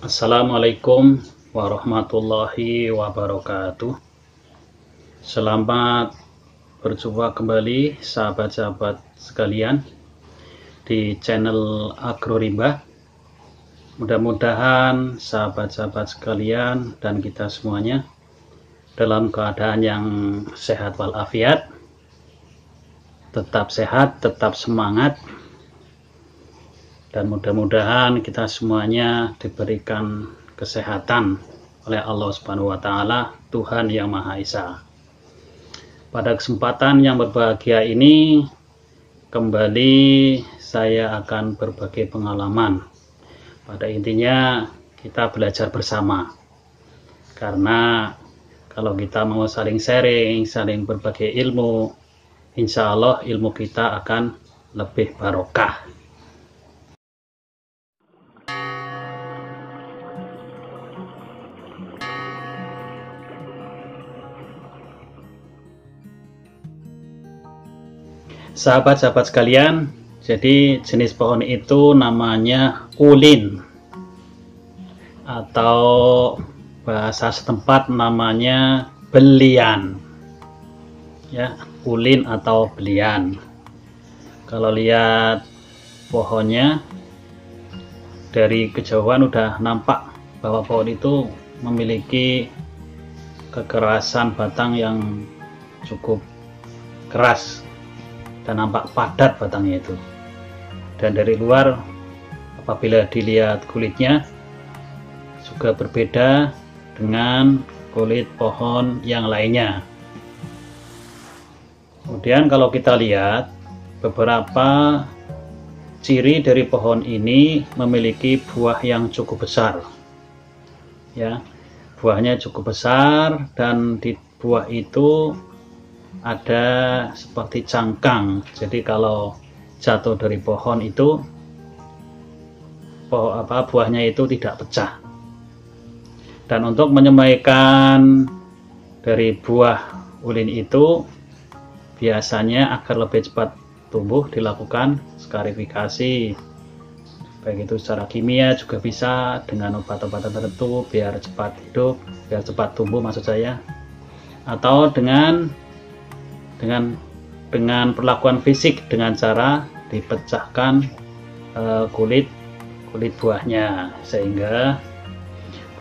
Assalamualaikum warahmatullahi wabarakatuh. Selamat berjumpa kembali sahabat-sahabat sekalian di channel Agrorimba. Mudah-mudahan sahabat-sahabat sekalian dan kita semuanya dalam keadaan yang sehat walafiat, tetap sehat, tetap semangat, dan mudah-mudahan kita semuanya diberikan kesehatan oleh Allah Subhanahu wa Ta'ala, Tuhan Yang Maha Esa. Pada kesempatan yang berbahagia ini, kembali saya akan berbagi pengalaman. Pada intinya kita belajar bersama, karena kalau kita mau saling sharing, saling berbagi ilmu, insya Allah ilmu kita akan lebih barokah. Sahabat-sahabat sekalian, jadi jenis pohon itu namanya ulin, atau bahasa setempat namanya belian. Ya, ulin atau belian. Kalau lihat pohonnya dari kejauhan udah nampak bahwa pohon itu memiliki kekerasan batang yang cukup keras dan nampak padat batangnya itu. Dan dari luar apabila dilihat kulitnya juga berbeda dengan kulit pohon yang lainnya. Kemudian kalau kita lihat beberapa ciri dari pohon ini, memiliki buah yang cukup besar. Ya, buahnya cukup besar dan di buah itu ada seperti cangkang. Jadi kalau jatuh dari pohon itu buahnya itu tidak pecah. Dan untuk menyemaikan dari buah ulin itu, biasanya agar lebih cepat tumbuh dilakukan skarifikasi, baik itu secara kimia juga bisa dengan obat-obatan tertentu biar cepat hidup, biar cepat tumbuh maksud saya, atau dengan perlakuan fisik dengan cara dipecahkan kulit buahnya, sehingga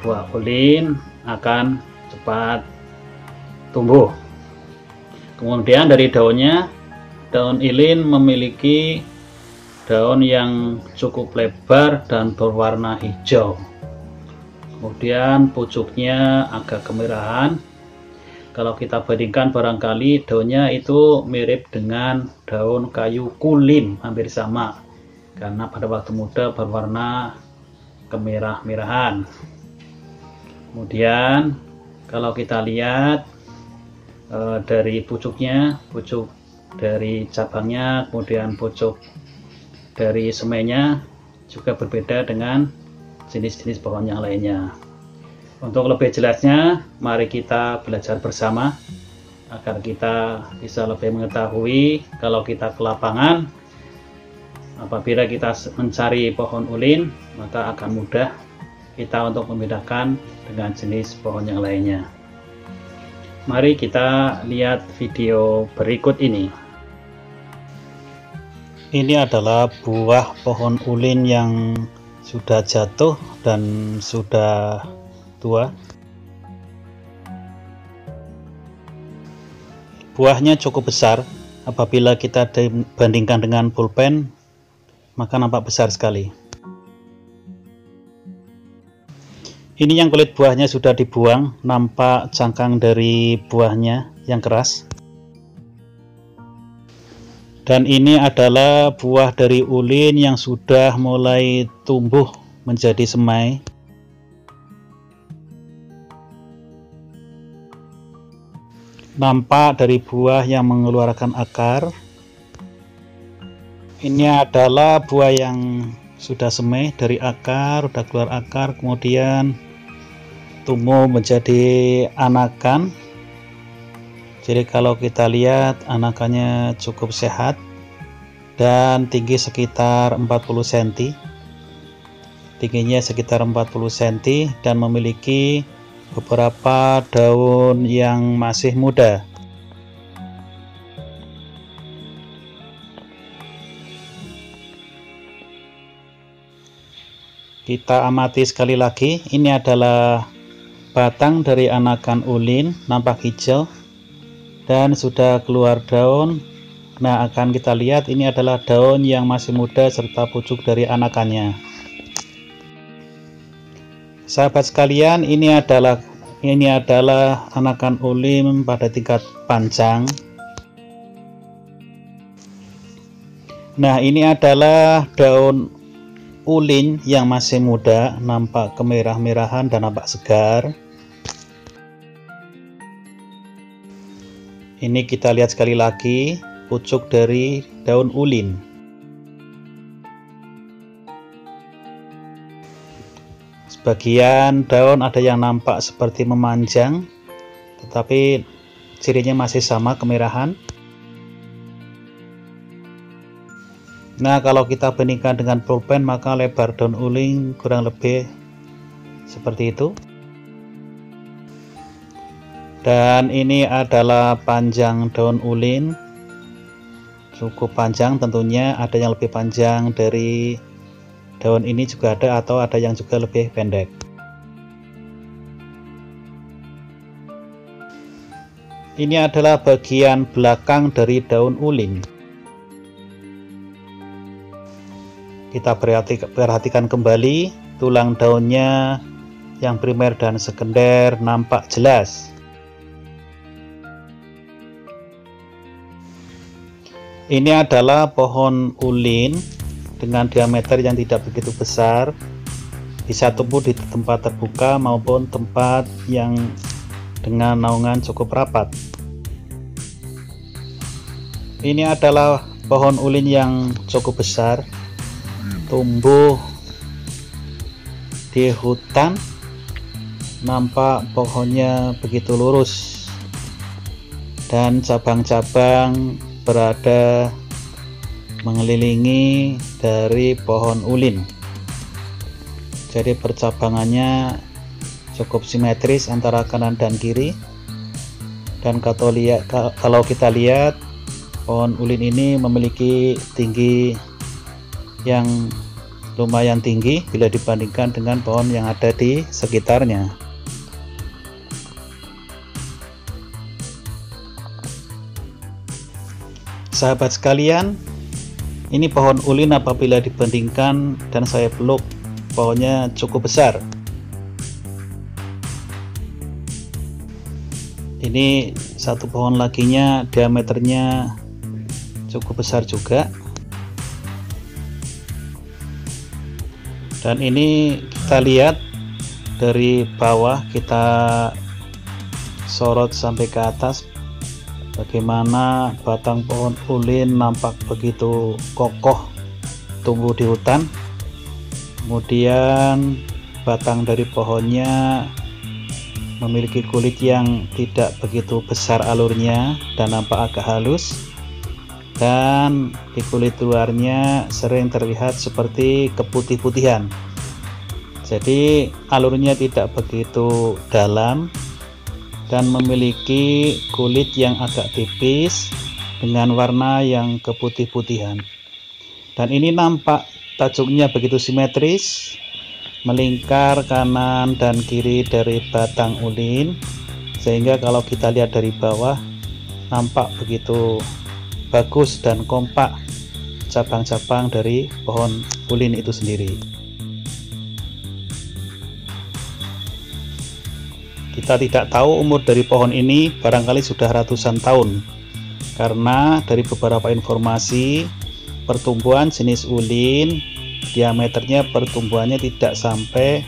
buah ulin akan cepat tumbuh. Kemudian dari daunnya, daun ulin memiliki daun yang cukup lebar dan berwarna hijau. Kemudian pucuknya agak kemerahan. Kalau kita bandingkan barangkali daunnya itu mirip dengan daun kayu kulim, hampir sama, karena pada waktu muda berwarna kemerah-merahan. Kemudian kalau kita lihat dari pucuknya, pucuk dari cabangnya, kemudian pucuk dari semainya juga berbeda dengan jenis-jenis pohon yang lainnya. Untuk lebih jelasnya, mari kita belajar bersama agar kita bisa lebih mengetahui. Kalau kita ke lapangan, apabila kita mencari pohon ulin, maka akan mudah kita untuk membedakan dengan jenis pohon yang lainnya. Mari kita lihat video berikut ini. Ini adalah buah pohon ulin yang sudah jatuh dan sudah tua. Buahnya cukup besar. Apabila kita bandingkan dengan pulpen, maka nampak besar sekali. Ini yang kulit buahnya sudah dibuang, nampak cangkang dari buahnya yang keras. Dan ini adalah buah dari ulin yang sudah mulai tumbuh menjadi semai. Nampak dari buah yang mengeluarkan akar. Ini adalah buah yang sudah semai dari akar, sudah keluar akar, kemudian tumbuh menjadi anakan. Jadi kalau kita lihat anakannya cukup sehat dan tinggi sekitar 40 cm. tingginya sekitar 40 cm dan memiliki beberapa daun yang masih muda. Kita amati sekali lagi, ini adalah batang dari anakan ulin, nampak hijau dan sudah keluar daun. Nah, akan kita lihat ini adalah daun yang masih muda serta pucuk dari anakannya. Sahabat sekalian, ini adalah anakan ulin pada tingkat panjang. Nah, ini adalah daun ulin yang masih muda, nampak kemerah-merahan dan nampak segar. Ini kita lihat sekali lagi pucuk dari daun ulin. Sebagian daun ada yang nampak seperti memanjang, tetapi cirinya masih sama, kemerahan. Nah, kalau kita bandingkan dengan pulpen, maka lebar daun ulin kurang lebih seperti itu. Dan ini adalah panjang daun ulin, cukup panjang tentunya, ada yang lebih panjang dari daun ini juga ada, atau ada yang juga lebih pendek. Ini adalah bagian belakang dari daun ulin. Kita perhatikan kembali, tulang daunnya yang primer dan sekunder nampak jelas. Ini adalah pohon ulin dengan diameter yang tidak begitu besar, bisa tumbuh di tempat terbuka maupun tempat yang dengan naungan cukup rapat. Ini adalah pohon ulin yang cukup besar, tumbuh di hutan, nampak pohonnya begitu lurus dan cabang-cabang berada mengelilingi dari pohon ulin. Jadi percabangannya cukup simetris antara kanan dan kiri. Dan kalau kita lihat, pohon ulin ini memiliki tinggi yang lumayan tinggi bila dibandingkan dengan pohon yang ada di sekitarnya. Sahabat sekalian, ini pohon ulin apabila dibandingkan dan saya peluk, pohonnya cukup besar. Ini satu pohon laginya, diameternya cukup besar juga. Dan ini kita lihat dari bawah, kita sorot sampai ke atas, bagaimana batang pohon ulin nampak begitu kokoh tumbuh di hutan. Kemudian batang dari pohonnya memiliki kulit yang tidak begitu besar alurnya dan nampak agak halus, dan di kulit luarnya sering terlihat seperti keputih-putihan. Jadi alurnya tidak begitu dalam dan memiliki kulit yang agak tipis dengan warna yang keputih-putihan. Dan ini nampak tajuknya begitu simetris, melingkar kanan dan kiri dari batang ulin, sehingga kalau kita lihat dari bawah nampak begitu bagus dan kompak cabang-cabang dari pohon ulin itu sendiri. Kita tidak tahu umur dari pohon ini, barangkali sudah ratusan tahun, karena dari beberapa informasi pertumbuhan jenis ulin, diameternya pertumbuhannya tidak sampai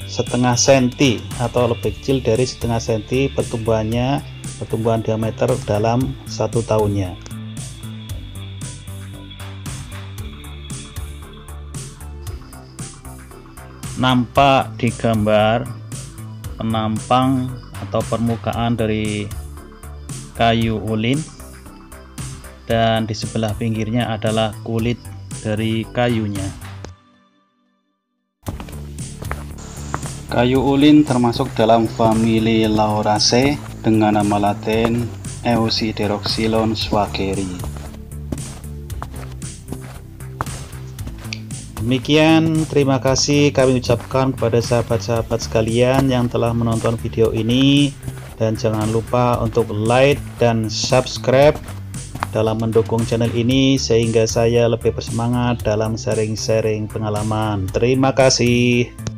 setengah senti atau lebih kecil dari setengah senti pertumbuhan diameter dalam satu tahunnya. Nampak di gambar penampang atau permukaan dari kayu ulin, dan di sebelah pinggirnya adalah kulit dari kayunya. Kayu ulin termasuk dalam famili Lauraceae dengan nama latin Eusideroxylon schwackeri. Demikian, terima kasih kami ucapkan kepada sahabat-sahabat sekalian yang telah menonton video ini, dan jangan lupa untuk like dan subscribe dalam mendukung channel ini sehingga saya lebih bersemangat dalam sharing-sharing pengalaman. Terima kasih.